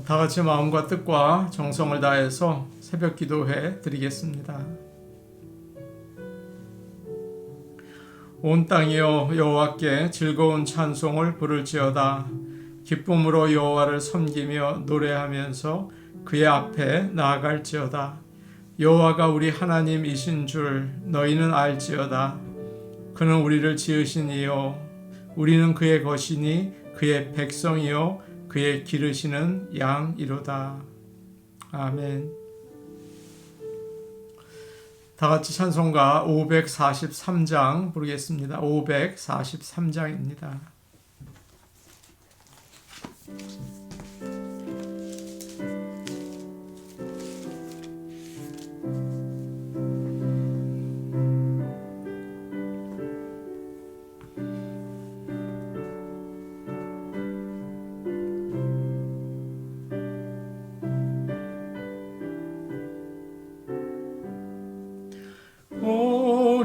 다 같이 마음과 뜻과 정성을 다해서 새벽 기도해 드리겠습니다. 온 땅이여 여호와께 즐거운 찬송을 부를지어다. 기쁨으로 여호와를 섬기며 노래하면서 그의 앞에 나아갈지어다. 여호와가 우리 하나님이신 줄 너희는 알지어다. 그는 우리를 지으신 이요 우리는 그의 것이니 그의 백성이요 그의 기르시는 양이로다. 아멘. 다 같이 찬송가 543장 부르겠습니다. 543장입니다.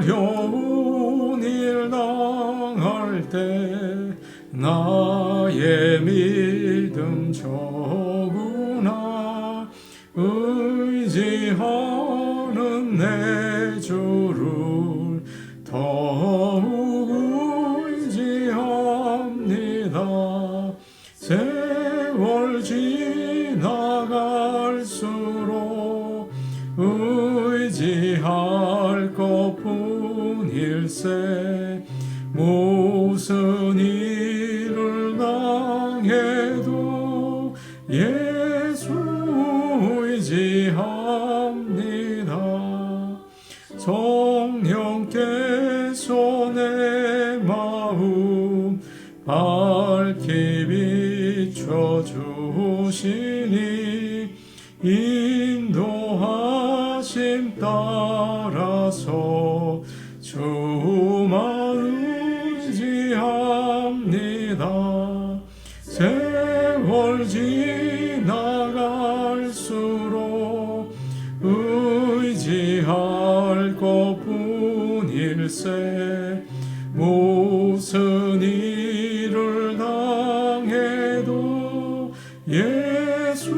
어려운 일 당할 때 나의 믿음 저구나 의지하는 내 주를 더욱 의지합니다. 세월 지나갈수록 의지할 것뿐일세. 무슨 일을 당해도 예수 의지합니다. 성령께서 내 마음 밝히 비춰주시니 인도하심 따라서 주만 의지합니다. 세월 지나갈수록 의지할 것뿐일세. 무슨 일을 당해도 예수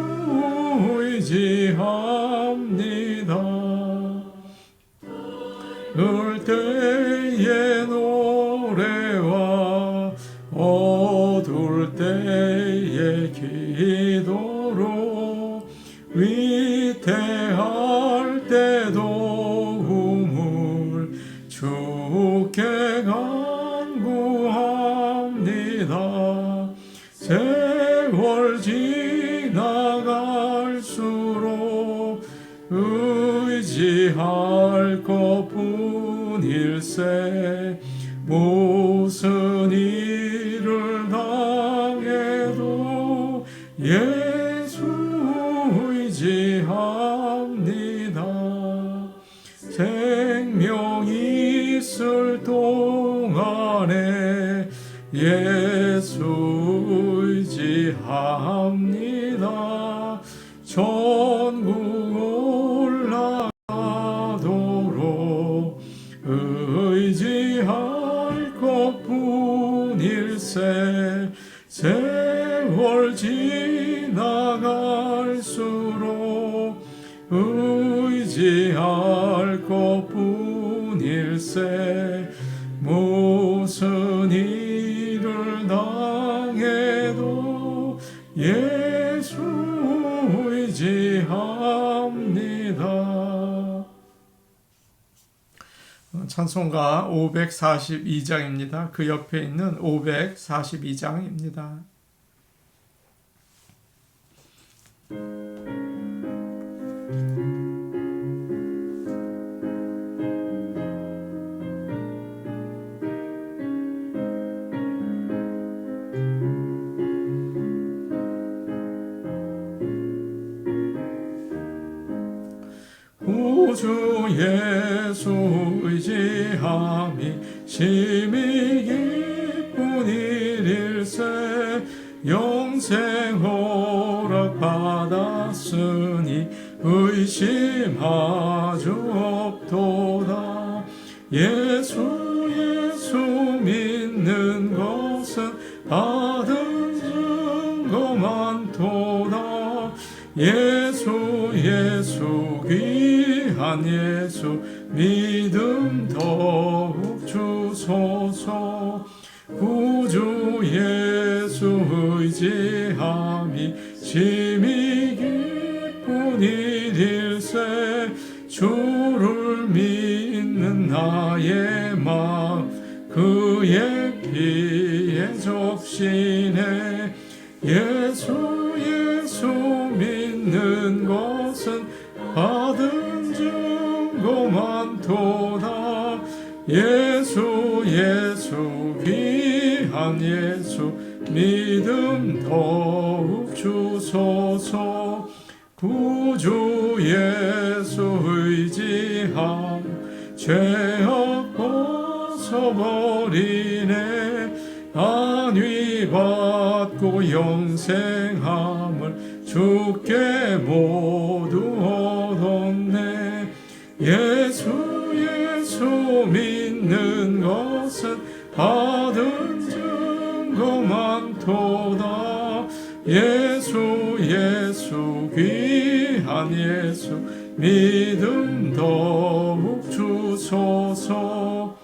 의지합니다. 을 때의 노래와 어두울 때의 기도로 위태할 때 도움을 주께 간구합니다. 세월 지나갈수록 의지할 것뿐일세. 무슨 일을 당해도 예수 의지합니다. 생명이 있을 동안에 예수 의지합니다. 천국 올라가도록 의지할 것뿐일세. 세월 지나갈수록 의지할 것뿐일세. 무슨 일을 당해도 예수 의지합니다. 찬송가 542장입니다. 그 옆에 있는 542장입니다. 구주 예수 의지함이 심히 기쁜 일일세. 영생 허락 받았으니 의심하주 없도다. 예수 믿는 것은 받은 증거 많도다. 예수 예수 귀한 예수 믿음 더욱 주소서. 구주 예수 의지함이 심히 기쁜 일일세. 주를 믿는 나의 마음 그의 피에 적시네. 예수 예수 믿는 것은 받은 증거 많도다. 예수 예수 귀한 예수 믿음 더욱 주소서. 구주 예수 의지함 죄악 벗어버리네. 안위 받고 영생함을 주께 모두 얻었네. 예수 예수 믿는 것은 받은 증거 많도다. 예수 예수 귀한 예수 믿음 더욱 주소서.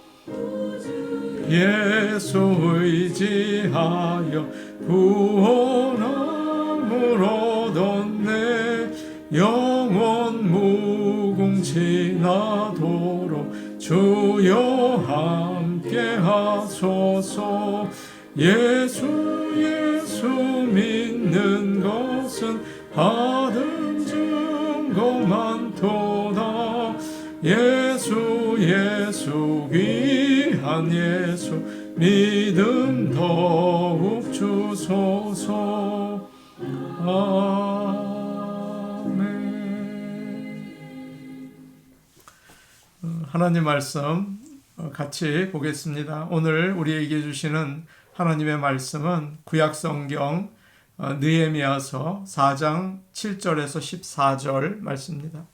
예수 의지하여 구원함을 얻었네. 영원 무궁지나도록 주여 함께 하소서. 예수 예수 믿는 것은 받은 증거 많도다. 예수 예수 귀한 예수 믿음 더욱 주소서. 아멘. 하나님 말씀 같이 보겠습니다. 오늘 우리에게 주시는 하나님의 말씀은 구약성경 느헤미야서 4장 7절에서 14절 말씀입니다.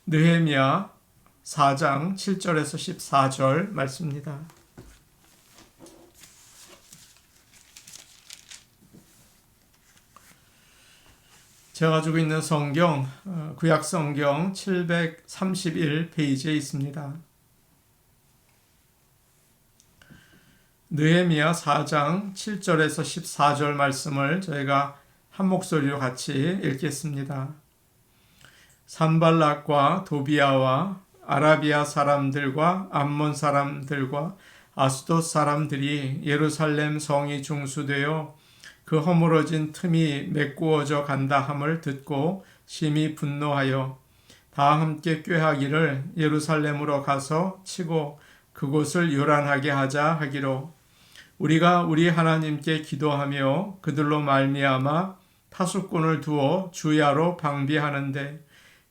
느헤미야 4장 7절에서 14절 말씀입니다. 제가 가지고 있는 성경 구약성경 731페이지에 있습니다. 느헤미야 4장 7절에서 14절 말씀을 저희가 한 목소리로 같이 읽겠습니다. 산발락과 도비아와 아라비아 사람들과 암몬 사람들과 아스돗 사람들이 예루살렘 성이 중수되어 그 허물어진 틈이 메꾸어져 간다 함을 듣고 심히 분노하여 다 함께 꾀하기를 예루살렘으로 가서 치고 그곳을 요란하게 하자 하기로 우리가 우리 하나님께 기도하며 그들로 말미암아 타수꾼을 두어 주야로 방비하는데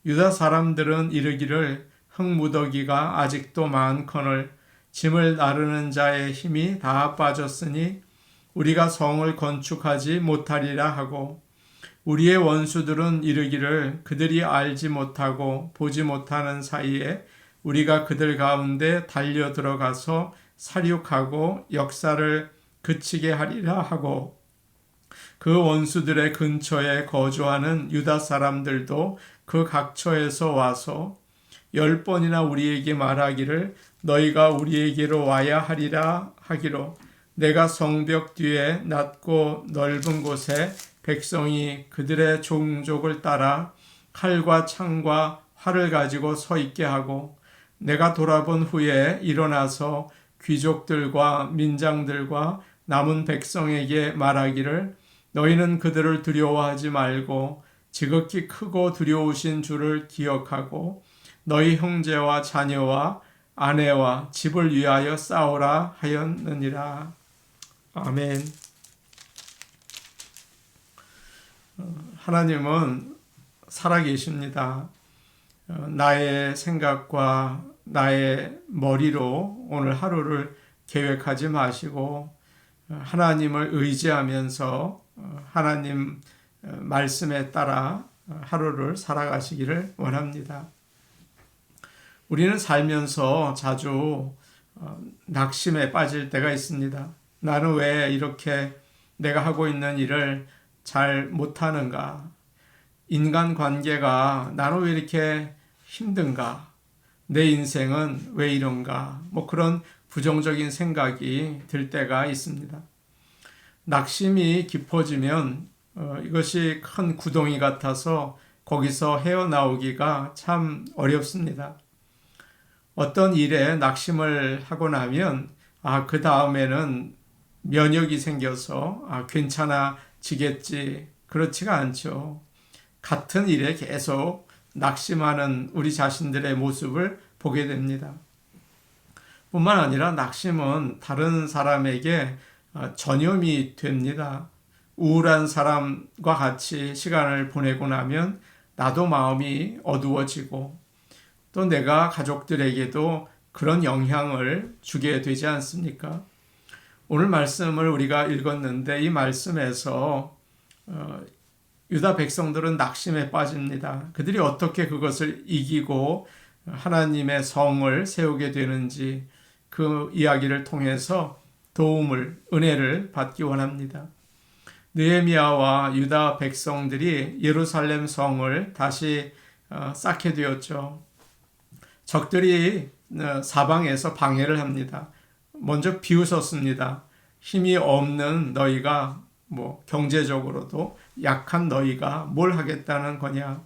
유다 사람들은 이르기를 흙무더기가 아직도 많거늘 짐을 나르는 자의 힘이 다 빠졌으니 우리가 성을 건축하지 못하리라 하고 우리의 원수들은 이르기를 그들이 알지 못하고 보지 못하는 사이에 우리가 그들 가운데 달려 들어가서 살육하고 역사를 그치게 하리라 하고 그 원수들의 근처에 거주하는 유다 사람들도 그 각처에서 와서 10번이나 우리에게 말하기를 너희가 우리에게로 와야 하리라 하기로 내가 성벽 뒤에 낮고 넓은 곳에 백성이 그들의 종족을 따라 칼과 창과 활을 가지고 서 있게 하고 내가 돌아본 후에 일어나서 귀족들과 민장들과 남은 백성에게 말하기를 너희는 그들을 두려워하지 말고 지극히 크고 두려우신 주를 기억하고 너희 형제와 자녀와 아내와 집을 위하여 싸우라 하였느니라. 아멘. 하나님은 살아계십니다. 나의 생각과 나의 머리로 오늘 하루를 계획하지 마시고 하나님을 의지하면서 하나님 말씀에 따라 하루를 살아가시기를 원합니다. 우리는 살면서 자주 낙심에 빠질 때가 있습니다. 나는 왜 이렇게 내가 하고 있는 일을 잘 못하는가? 인간관계가 나는 왜 이렇게 힘든가? 내 인생은 왜 이런가? 그런 부정적인 생각이 들 때가 있습니다. 낙심이 깊어지면 이것이 큰 구덩이 같아서 거기서 헤어나오기가 참 어렵습니다. 어떤 일에 낙심을 하고 나면 그 다음에는 면역이 생겨서 괜찮아지겠지. 그렇지가 않죠. 같은 일에 계속 낙심하는 우리 자신들의 모습을 보게 됩니다. 뿐만 아니라 낙심은 다른 사람에게 전염이 됩니다. 우울한 사람과 같이 시간을 보내고 나면 나도 마음이 어두워지고 또 내가 가족들에게도 그런 영향을 주게 되지 않습니까? 오늘 말씀을 우리가 읽었는데 이 말씀에서 유다 백성들은 낙심에 빠집니다. 그들이 어떻게 그것을 이기고 하나님의 성을 세우게 되는지 그 이야기를 통해서 도움을, 은혜를 받기 원합니다. 느헤미야와 유다 백성들이 예루살렘 성을 다시 쌓게 되었죠. 적들이 사방에서 방해를 합니다. 먼저 비웃었습니다. 힘이 없는 너희가 경제적으로도 약한 너희가 뭘 하겠다는 거냐?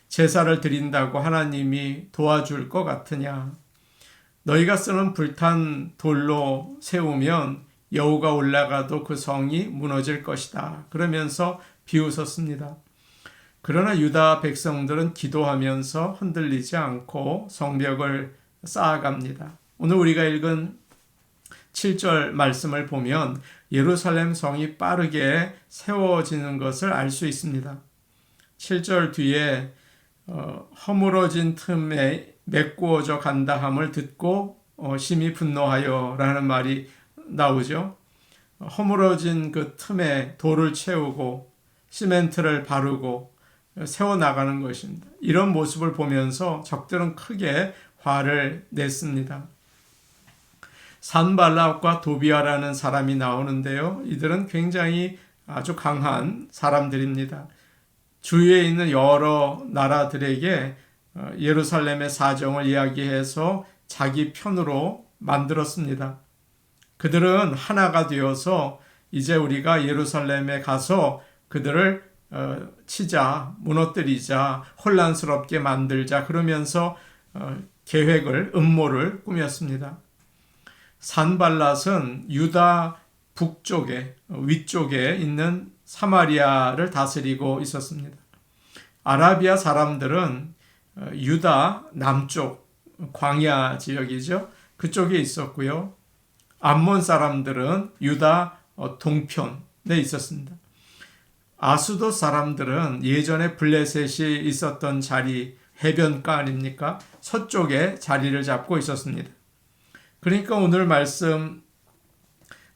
제사를 드린다고 하나님이 도와줄 것 같으냐? 너희가 쓰는 불탄 돌로 세우면 여우가 올라가도 그 성이 무너질 것이다. 그러면서 비웃었습니다. 그러나 유다 백성들은 기도하면서 흔들리지 않고 성벽을 쌓아갑니다. 오늘 우리가 읽은 7절 말씀을 보면 예루살렘 성이 빠르게 세워지는 것을 알 수 있습니다. 7절 뒤에 허물어진 틈에 메꾸어져 간다 함을 듣고 심히 분노하여 라는 말이 나오죠. 허물어진 그 틈에 돌을 채우고 시멘트를 바르고 세워나가는 것입니다. 이런 모습을 보면서 적들은 크게 화를 냈습니다. 산발락과 도비아라는 사람이 나오는데요. 이들은 굉장히 아주 강한 사람들입니다. 주위에 있는 여러 나라들에게 예루살렘의 사정을 이야기해서 자기 편으로 만들었습니다. 그들은 하나가 되어서 이제 우리가 예루살렘에 가서 그들을 치자, 무너뜨리자, 혼란스럽게 만들자 그러면서 계획을, 음모를 꾸몄습니다. 산발랏은 유다 북쪽에, 위쪽에 있는 사마리아를 다스리고 있었습니다. 아라비아 사람들은 유다 남쪽 광야 지역이죠. 그쪽에 있었고요. 암몬 사람들은 유다 동편에 있었습니다. 아수도 사람들은 예전에 블레셋이 있었던 자리, 해변가 아닙니까? 서쪽에 자리를 잡고 있었습니다. 그러니까 오늘 말씀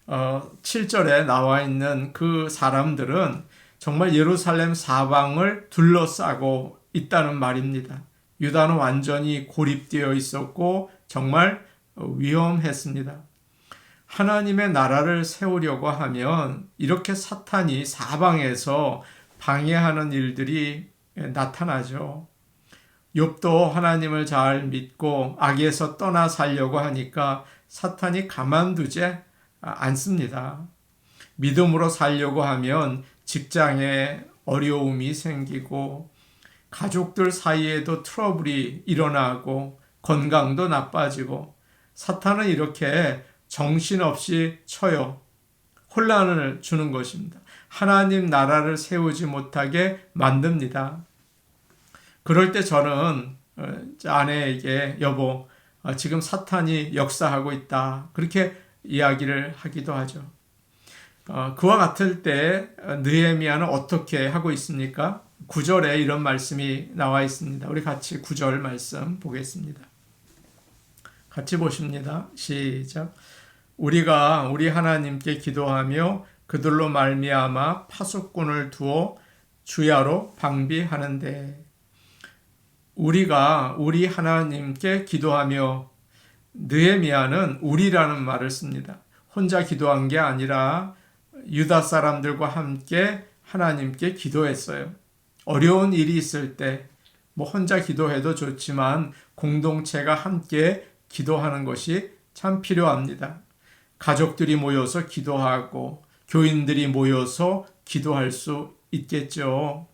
7절에 나와 있는 그 사람들은 정말 예루살렘 사방을 둘러싸고 있다는 말입니다. 유다는 완전히 고립되어 있었고 정말 위험했습니다. 하나님의 나라를 세우려고 하면 이렇게 사탄이 사방에서 방해하는 일들이 나타나죠. 욥도 하나님을 잘 믿고 악에서 떠나 살려고 하니까 사탄이 가만두지 않습니다. 믿음으로 살려고 하면 직장에 어려움이 생기고 가족들 사이에도 트러블이 일어나고 건강도 나빠지고 사탄은 이렇게 정신없이 쳐요. 혼란을 주는 것입니다. 하나님 나라를 세우지 못하게 만듭니다. 그럴 때 저는 아내에게 여보, 지금 사탄이 역사하고 있다. 그렇게 이야기를 하기도 하죠. 그와 같을 때 느헤미야는 어떻게 하고 있습니까? 9절에 이런 말씀이 나와 있습니다. 우리 같이 9절 말씀 보겠습니다. 같이 보십니다. 시작. 우리가 우리 하나님께 기도하며 그들로 말미암아 파수꾼을 두어 주야로 방비하는데 우리가 우리 하나님께 기도하며 느헤미야는 우리라는 말을 씁니다. 혼자 기도한 게 아니라 유다 사람들과 함께 하나님께 기도했어요. 어려운 일이 있을 때 뭐 혼자 기도해도 좋지만 공동체가 함께 기도하는 것이 참 필요합니다. 가족들이 모여서 기도하고 교인들이 모여서 기도할 수 있겠죠.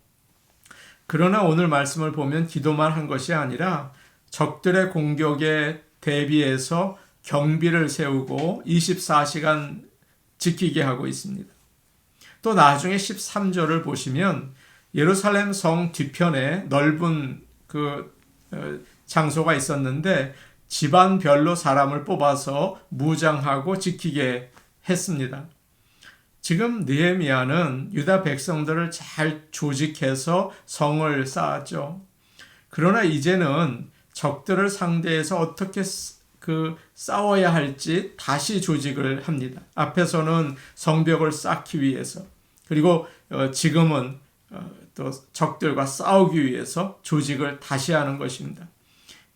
그러나 오늘 말씀을 보면 기도만 한 것이 아니라 적들의 공격에 대비해서 경비를 세우고 24시간 지키게 하고 있습니다. 또 나중에 13절을 보시면 예루살렘 성 뒤편에 넓은 장소가 있었는데 집안별로 사람을 뽑아서 무장하고 지키게 했습니다. 지금 느헤미야는 유다 백성들을 잘 조직해서 성을 쌓았죠. 그러나 이제는 적들을 상대해서 어떻게 싸워야 할지 다시 조직을 합니다. 앞에서는 성벽을 쌓기 위해서, 그리고 지금은 또 적들과 싸우기 위해서 조직을 다시 하는 것입니다.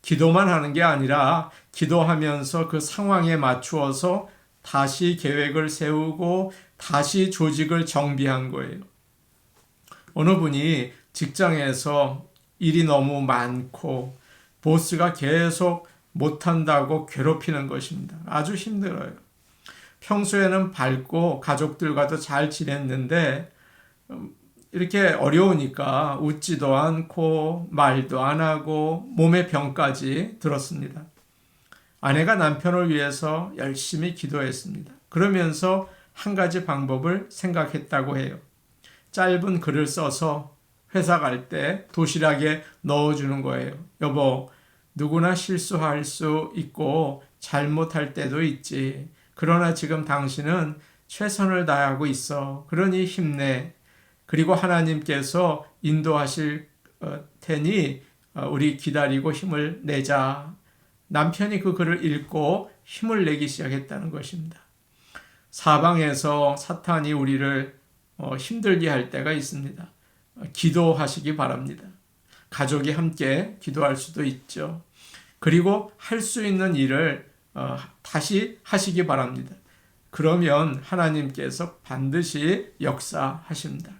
기도만 하는 게 아니라 기도하면서 그 상황에 맞추어서 다시 계획을 세우고 다시 조직을 정비한 거예요. 어느 분이 직장에서 일이 너무 많고 보스가 계속 못한다고 괴롭히는 것입니다. 아주 힘들어요. 평소에는 밝고 가족들과도 잘 지냈는데 이렇게 어려우니까 웃지도 않고 말도 안 하고 몸에 병까지 들었습니다. 아내가 남편을 위해서 열심히 기도했습니다. 그러면서 한 가지 방법을 생각했다고 해요. 짧은 글을 써서 회사 갈 때 도시락에 넣어주는 거예요. 여보, 누구나 실수할 수 있고 잘못할 때도 있지. 그러나 지금 당신은 최선을 다하고 있어. 그러니 힘내. 그리고 하나님께서 인도하실 테니 우리 기다리고 힘을 내자. 남편이 그 글을 읽고 힘을 내기 시작했다는 것입니다. 사방에서 사탄이 우리를 힘들게 할 때가 있습니다. 기도하시기 바랍니다. 가족이 함께 기도할 수도 있죠. 그리고 할 수 있는 일을 다시 하시기 바랍니다. 그러면 하나님께서 반드시 역사하십니다.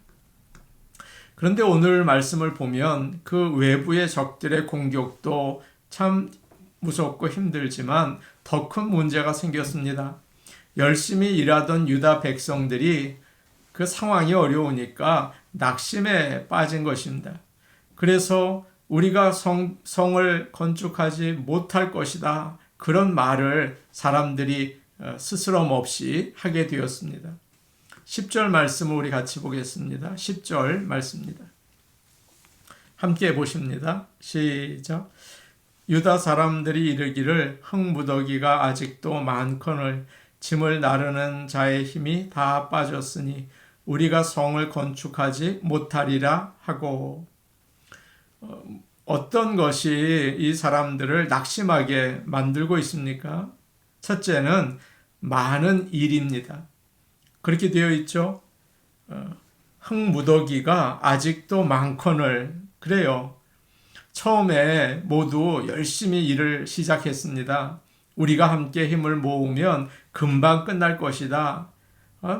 그런데 오늘 말씀을 보면 그 외부의 적들의 공격도 참 무섭고 힘들지만 더 큰 문제가 생겼습니다. 열심히 일하던 유다 백성들이 그 상황이 어려우니까 낙심에 빠진 것입니다. 그래서 우리가 성을 건축하지 못할 것이다. 그런 말을 사람들이 스스럼 없이 하게 되었습니다. 10절 말씀을 우리 같이 보겠습니다. 10절 말씀입니다. 함께 보십니다. 시작. 유다 사람들이 이르기를 흙무더기가 아직도 많거늘 짐을 나르는 자의 힘이 다 빠졌으니 우리가 성을 건축하지 못하리라 하고. 어떤 것이 이 사람들을 낙심하게 만들고 있습니까? 첫째는 많은 일입니다. 그렇게 되어 있죠. 흙무더기가 아직도 많거늘. 그래요. 처음에 모두 열심히 일을 시작했습니다. 우리가 함께 힘을 모으면 금방 끝날 것이다.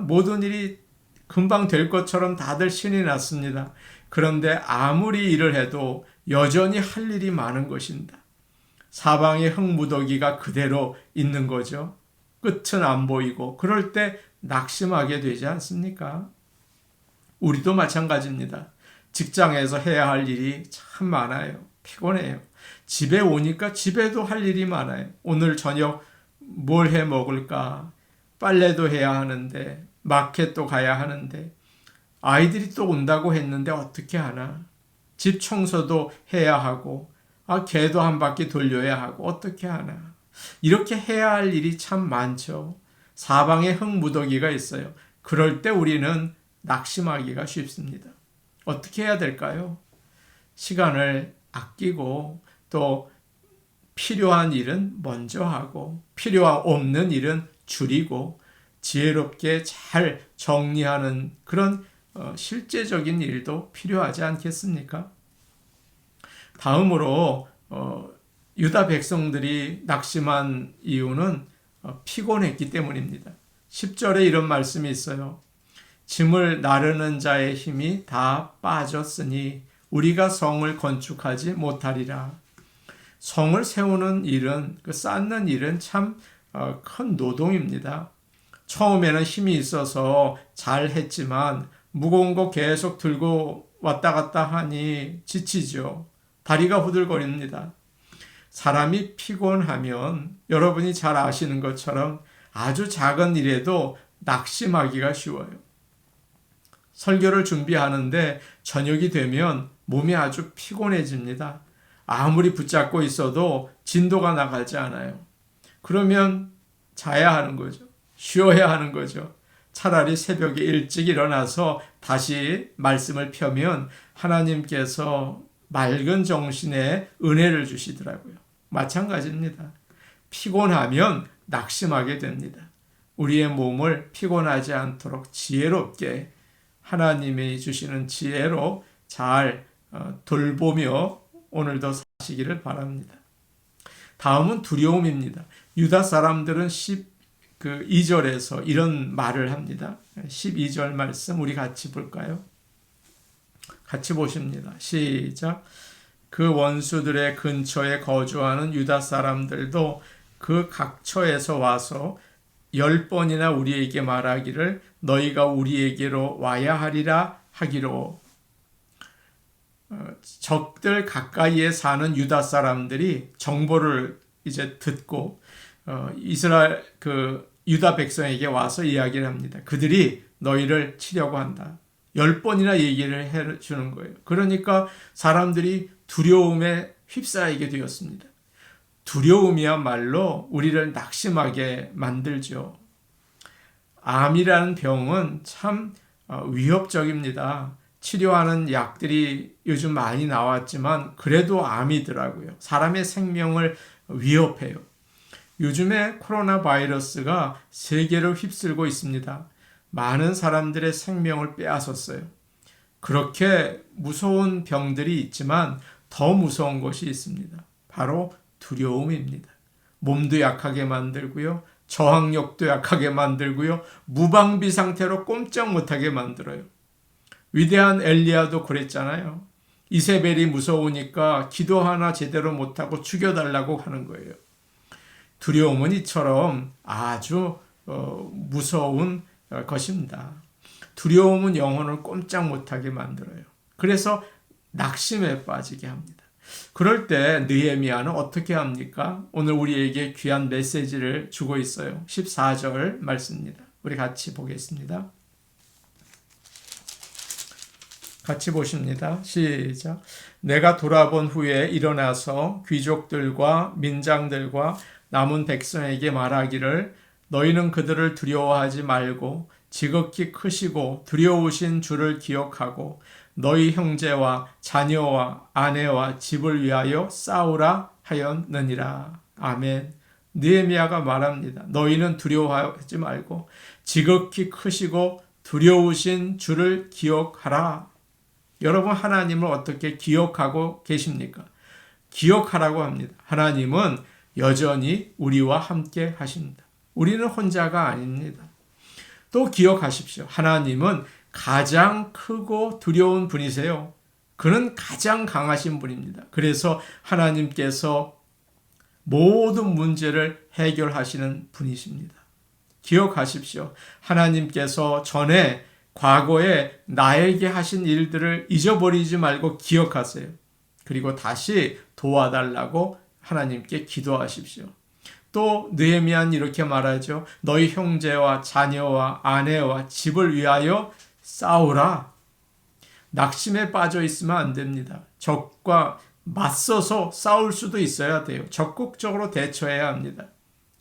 모든 일이 금방 될 것처럼 다들 신이 났습니다. 그런데 아무리 일을 해도 여전히 할 일이 많은 것입니다. 사방에 흙무더기가 그대로 있는 거죠. 끝은 안 보이고 그럴 때 낙심하게 되지 않습니까? 우리도 마찬가지입니다. 직장에서 해야 할 일이 참 많아요. 피곤해요. 집에 오니까 집에도 할 일이 많아요. 오늘 저녁 뭘 해 먹을까? 빨래도 해야 하는데 마켓도 가야 하는데 아이들이 또 온다고 했는데 어떻게 하나? 집 청소도 해야 하고 개도 한 바퀴 돌려야 하고 어떻게 하나? 이렇게 해야 할 일이 참 많죠. 사방에 흙무더기가 있어요. 그럴 때 우리는 낙심하기가 쉽습니다. 어떻게 해야 될까요? 시간을 아끼고 또 필요한 일은 먼저 하고 필요 없는 일은 줄이고 지혜롭게 잘 정리하는 그런 실제적인 일도 필요하지 않겠습니까? 다음으로 유다 백성들이 낙심한 이유는 피곤했기 때문입니다. 10절에 이런 말씀이 있어요. 짐을 나르는 자의 힘이 다 빠졌으니 우리가 성을 건축하지 못하리라. 성을 세우는 일은, 쌓는 일은 참 큰 노동입니다. 처음에는 힘이 있어서 잘 했지만 무거운 거 계속 들고 왔다 갔다 하니 지치죠. 다리가 후들거립니다. 사람이 피곤하면 여러분이 잘 아시는 것처럼 아주 작은 일에도 낙심하기가 쉬워요. 설교를 준비하는데 저녁이 되면 몸이 아주 피곤해집니다. 아무리 붙잡고 있어도 진도가 나가지 않아요. 그러면 자야 하는 거죠. 쉬어야 하는 거죠. 차라리 새벽에 일찍 일어나서 다시 말씀을 펴면 하나님께서 맑은 정신에 은혜를 주시더라고요. 마찬가지입니다. 피곤하면 낙심하게 됩니다. 우리의 몸을 피곤하지 않도록 지혜롭게 하나님이 주시는 지혜로 잘 돌보며 오늘도 사시기를 바랍니다. 다음은 두려움입니다. 유다 사람들은 12절에서 이런 말을 합니다. 12절 말씀 우리 같이 볼까요? 같이 보십니다. 시작. 그 원수들의 근처에 거주하는 유다 사람들도 그 각처에서 와서 10번이나 우리에게 말하기를 너희가 우리에게로 와야 하리라 하기로. 적들 가까이에 사는 유다 사람들이 정보를 이제 듣고 이스라엘 유다 백성에게 와서 이야기를 합니다. 그들이 너희를 치려고 한다. 10번이나 얘기를 해주는 거예요. 그러니까 사람들이 두려움에 휩싸이게 되었습니다. 두려움이야말로 우리를 낙심하게 만들죠. 암이라는 병은 참 위협적입니다. 치료하는 약들이 요즘 많이 나왔지만 그래도 암이더라고요. 사람의 생명을 위협해요. 요즘에 코로나 바이러스가 세계를 휩쓸고 있습니다. 많은 사람들의 생명을 빼앗았어요. 그렇게 무서운 병들이 있지만 더 무서운 것이 있습니다. 바로 두려움입니다. 몸도 약하게 만들고요. 저항력도 약하게 만들고요. 무방비 상태로 꼼짝 못하게 만들어요. 위대한 엘리야도 그랬잖아요. 이세벨이 무서우니까 기도 하나 제대로 못하고 죽여달라고 하는 거예요. 두려움은 이처럼 아주 무서운 것입니다. 두려움은 영혼을 꼼짝 못하게 만들어요. 그래서 낙심에 빠지게 합니다. 그럴 때 느헤미야는 어떻게 합니까? 오늘 우리에게 귀한 메시지를 주고 있어요. 14절 말씀입니다. 우리 같이 보겠습니다. 같이 보십니다. 시작. 내가 돌아본 후에 일어나서 귀족들과 민장들과 남은 백성에게 말하기를 너희는 그들을 두려워하지 말고 지극히 크시고 두려우신 주를 기억하고 너희 형제와 자녀와 아내와 집을 위하여 싸우라 하였느니라. 아멘. 느헤미야가 말합니다. 너희는 두려워하지 말고 지극히 크시고 두려우신 주를 기억하라. 여러분 하나님을 어떻게 기억하고 계십니까? 기억하라고 합니다. 하나님은 여전히 우리와 함께 하십니다. 우리는 혼자가 아닙니다. 또 기억하십시오. 하나님은 가장 크고 두려운 분이세요. 그는 가장 강하신 분입니다. 그래서 하나님께서 모든 문제를 해결하시는 분이십니다. 기억하십시오. 하나님께서 전에 과거에 나에게 하신 일들을 잊어버리지 말고 기억하세요. 그리고 다시 도와달라고 하나님께 기도하십시오. 또 느헤미야는 이렇게 말하죠. 너희 형제와 자녀와 아내와 집을 위하여 싸우라. 낙심에 빠져 있으면 안 됩니다. 적과 맞서서 싸울 수도 있어야 돼요. 적극적으로 대처해야 합니다.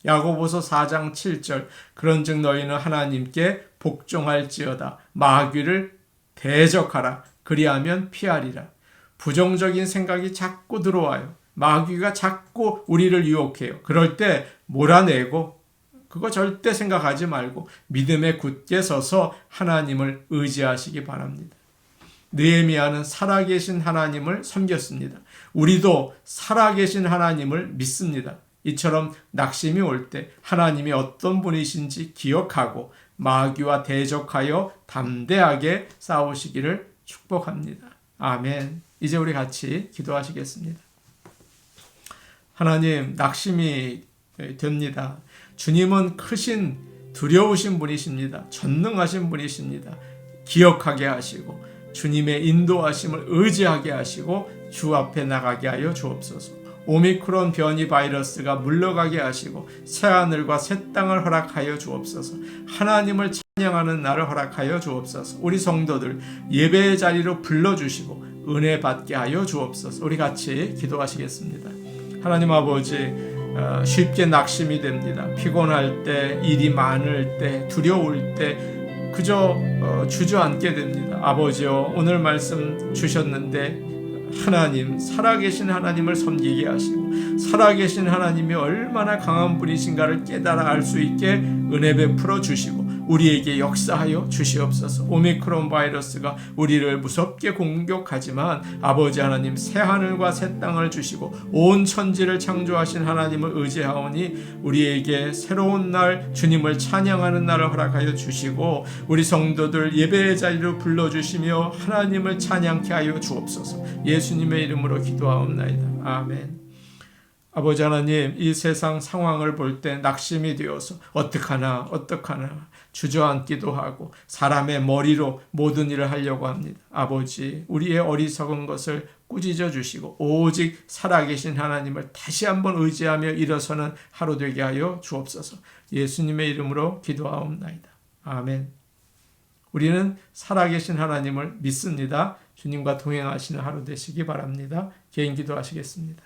야고보서 4장 7절 그런즉 너희는 하나님께 복종할지어다. 마귀를 대적하라. 그리하면 피하리라. 부정적인 생각이 자꾸 들어와요. 마귀가 자꾸 우리를 유혹해요. 그럴 때 몰아내고 그거 절대 생각하지 말고 믿음에 굳게 서서 하나님을 의지하시기 바랍니다. 느헤미야는 살아계신 하나님을 섬겼습니다. 우리도 살아계신 하나님을 믿습니다. 이처럼 낙심이 올 때 하나님이 어떤 분이신지 기억하고 마귀와 대적하여 담대하게 싸우시기를 축복합니다. 아멘. 이제 우리 같이 기도하시겠습니다. 하나님, 낙심이 됩니다. 주님은 크신 두려우신 분이십니다. 전능하신 분이십니다. 기억하게 하시고 주님의 인도하심을 의지하게 하시고 주 앞에 나가게 하여 주옵소서. 오미크론 변이 바이러스가 물러가게 하시고 새하늘과 새 땅을 허락하여 주옵소서. 하나님을 찬양하는 날을 허락하여 주옵소서. 우리 성도들 예배의 자리로 불러주시고 은혜 받게 하여 주옵소서. 우리 같이 기도하시겠습니다. 하나님 아버지, 쉽게 낙심이 됩니다. 피곤할 때, 일이 많을 때, 두려울 때 그저 주저앉게 됩니다. 아버지여, 오늘 말씀 주셨는데 하나님, 살아계신 하나님을 섬기게 하시고 살아계신 하나님이 얼마나 강한 분이신가를 깨달아 알 수 있게 은혜 베풀어 주시고 우리에게 역사하여 주시옵소서. 오미크론 바이러스가 우리를 무섭게 공격하지만 아버지 하나님, 새하늘과 새 땅을 주시고 온 천지를 창조하신 하나님을 의지하오니 우리에게 새로운 날, 주님을 찬양하는 날을 허락하여 주시고 우리 성도들 예배의 자리로 불러주시며 하나님을 찬양케 하여 주옵소서. 예수님의 이름으로 기도하옵나이다. 아멘. 아버지 하나님, 이 세상 상황을 볼 때 낙심이 되어서 어떡하나 주저앉기도 하고 사람의 머리로 모든 일을 하려고 합니다. 아버지, 우리의 어리석은 것을 꾸짖어 주시고 오직 살아계신 하나님을 다시 한번 의지하며 일어서는 하루 되게 하여 주옵소서. 예수님의 이름으로 기도하옵나이다. 아멘. 우리는 살아계신 하나님을 믿습니다. 주님과 동행하시는 하루 되시기 바랍니다. 개인 기도하시겠습니다.